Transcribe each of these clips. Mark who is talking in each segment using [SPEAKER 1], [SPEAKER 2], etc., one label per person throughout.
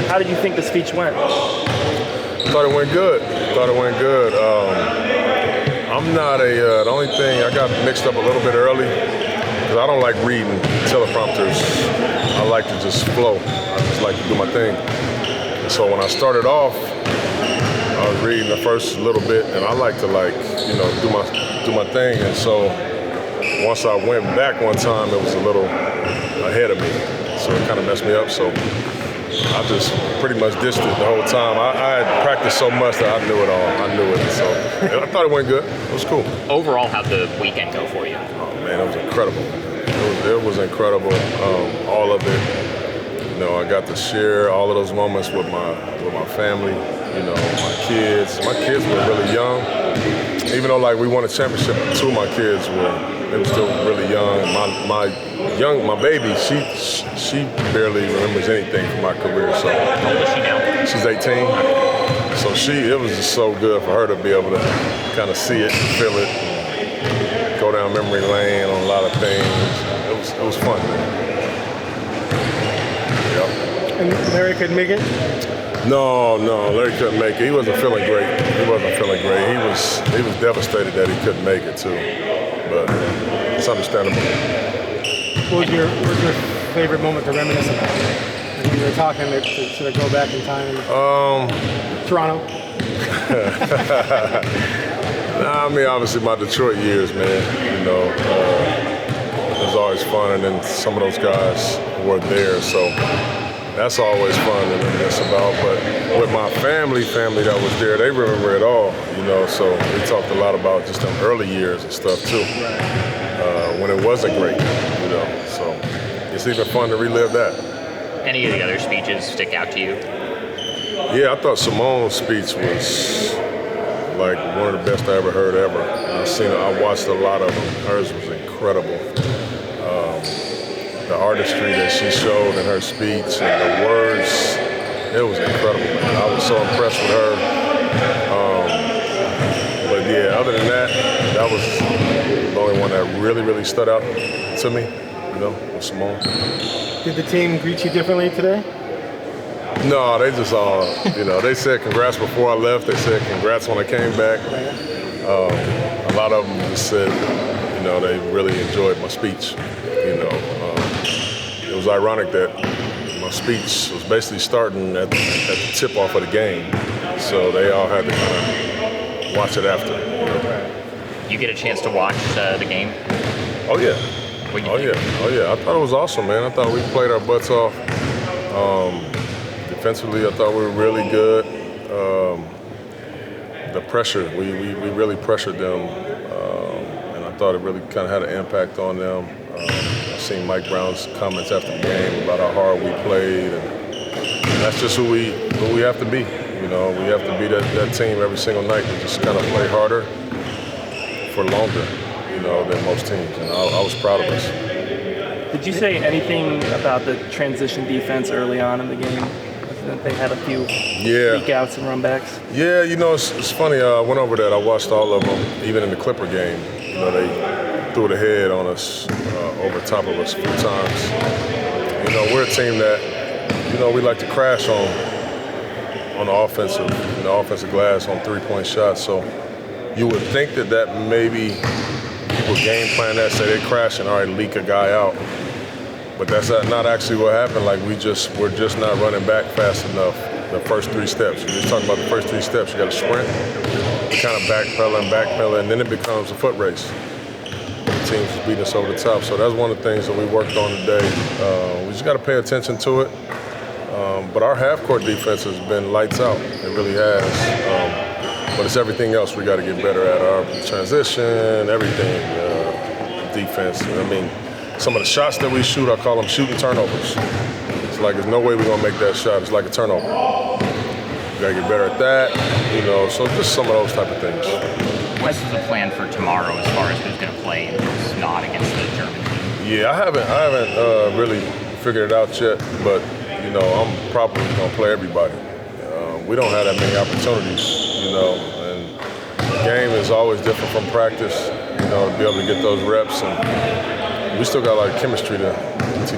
[SPEAKER 1] How did you think the speech went?
[SPEAKER 2] Thought it went good. I'm not the only thing, I got mixed up a little bit early because I don't like reading teleprompters. I like to just flow. I just like to do my thing. And so when I started off, I was reading the first little bit, and I like to do my thing. And so once I went back one time, it was a little ahead of me. So it kind of messed me up. So I just pretty much dissed it the whole time. I had practiced so much that I knew it all. I knew it. So I thought it went good. It was cool.
[SPEAKER 3] Overall, how'd the weekend go for you?
[SPEAKER 2] Oh, man, it was incredible. It was incredible, all of it. You know, I got to share all of those moments with my family, you know, my kids. My kids were really young. Even though, like, we won a championship, two of my kids were still really young. My baby, she barely remembers anything from my career. So
[SPEAKER 3] how old is she now?
[SPEAKER 2] She's 18. So it was just so good for her to be able to kind of see it, feel it, go down memory lane on a lot of things. It was fun, man. Yep.
[SPEAKER 4] And Larry couldn't make it?
[SPEAKER 2] No, Larry couldn't make it. He wasn't feeling great. He was devastated that he couldn't make it too. But it's understandable.
[SPEAKER 4] What was your favorite moment to reminisce about? When you were talking to sort of go back in time. Toronto.
[SPEAKER 2] I mean, obviously my Detroit years, man. You know, it was always fun, and then some of those guys were there, so that's always fun to reminisce about. But with my family that was there, they remember it all, you know. So we talked a lot about just them early years and stuff too, when it wasn't great, you know. So it's even fun to relive that.
[SPEAKER 3] Any of the other speeches stick out to you?
[SPEAKER 2] Yeah, I thought Simone's speech was like one of the best I ever heard ever. I watched a lot of them. Hers was incredible. The artistry that she showed in her speech and the words, it was incredible, man. I was so impressed with her. But yeah, other than that, that was the only one that really stood out to me, you know, with Simone.
[SPEAKER 4] Did the team greet you differently today?
[SPEAKER 2] No, they just all, you know, they said congrats before I left. They said congrats when I came back. A lot of them just said, you know, they really enjoyed my speech, you know. It was ironic that my speech was basically starting at the tip-off of the game, so they all had to kind of watch it after. You know?
[SPEAKER 3] You get a chance to watch the game?
[SPEAKER 2] Oh, yeah.
[SPEAKER 3] What do you think?
[SPEAKER 2] Oh, yeah. I thought it was awesome, man. I thought we played our butts off. Defensively, I thought we were really good. The pressure, we really pressured them, and I thought it really kind of had an impact on them. I've seen Mike Brown's comments after the game about how hard we played, and that's just who we have to be. You know, we have to be that team every single night. We just kind of play harder for longer, you know, than most teams, and I was proud of us.
[SPEAKER 1] Did you say anything about the transition defense early on in the game? That they had a few freakouts and runbacks? Yeah,
[SPEAKER 2] you know, it's funny. I went over that. I watched all of them, even in the Clipper game. You know, they threw the head on us, over top of us a few times. You know, we're a team that, you know, we like to crash on the offensive glass on three-point shots. So you would think that maybe people game plan that, say they crash and all right, leak a guy out. But that's not actually what happened. Like we're just not running back fast enough. The first three steps. You're just talking about the first three steps. You got to sprint, kind of backpedaling, and then it becomes a foot race. The team's just beating us over the top. So that's one of the things that we worked on today. We just got to pay attention to it. But our half-court defense has been lights out. It really has. But it's everything else we got to get better at. Our transition, everything, defense. I mean, some of the shots that we shoot, I call them shooting turnovers. It's like there's no way we're gonna make that shot. It's like a turnover. We gotta get better at that, you know. So just some of those type of things.
[SPEAKER 3] What's the plan for tomorrow as far as who's gonna play and who's not against the German team?
[SPEAKER 2] Yeah, I haven't really figured it out yet, but you know, I'm probably gonna play everybody. We don't have that many opportunities, you know, and the game is always different from practice. You know, to be able to get those reps and. We still got a lot of chemistry to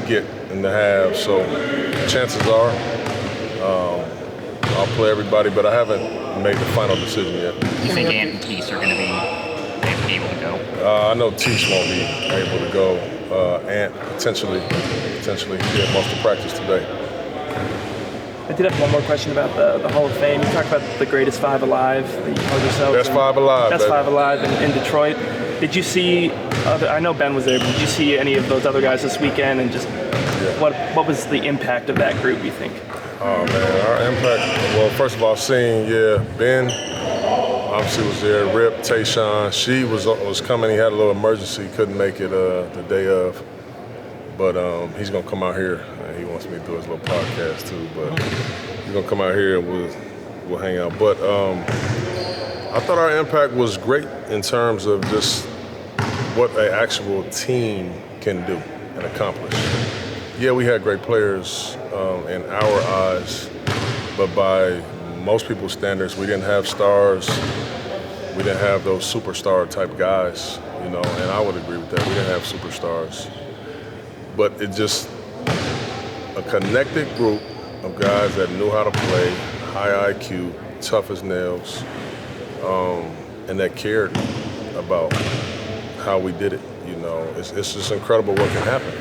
[SPEAKER 2] get and to have, so chances are I'll play everybody, but I haven't made the final decision yet.
[SPEAKER 3] You think Ant and Tease are going to be able to go?
[SPEAKER 2] I know Tease won't be able to go. Ant potentially. He did most of practice today.
[SPEAKER 1] I did have one more question about the Hall of Fame. You talked about the greatest five alive that you called yourself.
[SPEAKER 2] Best five alive.
[SPEAKER 1] Best
[SPEAKER 2] baby.
[SPEAKER 1] five alive in Detroit. Did you see I know Ben was there, but did you see any of those other guys this weekend, and just what was the impact of that group, you think?
[SPEAKER 2] Oh man, our impact. Well, first of all, seeing Ben obviously was there. Rip, Tayshaun, she was coming. He had a little emergency, couldn't make it the day of, but he's gonna come out here. He wants me to do his little podcast too, but he's gonna come out here and we'll hang out. But I thought our impact was great in terms of just what an actual team can do and accomplish. Yeah, we had great players in our eyes, but by most people's standards, we didn't have stars. We didn't have those superstar type guys, and I would agree with that. We didn't have superstars. But it just a connected group of guys that knew how to play, high IQ, tough as nails, and that cared about how we did it. It's just incredible what can happen.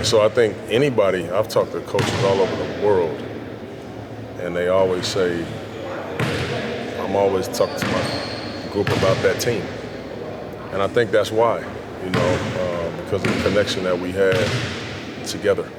[SPEAKER 2] So I think anybody, I've talked to coaches all over the world, and they always say, I'm always talking to my group about that team. And I think that's why, because of the connection that we had together.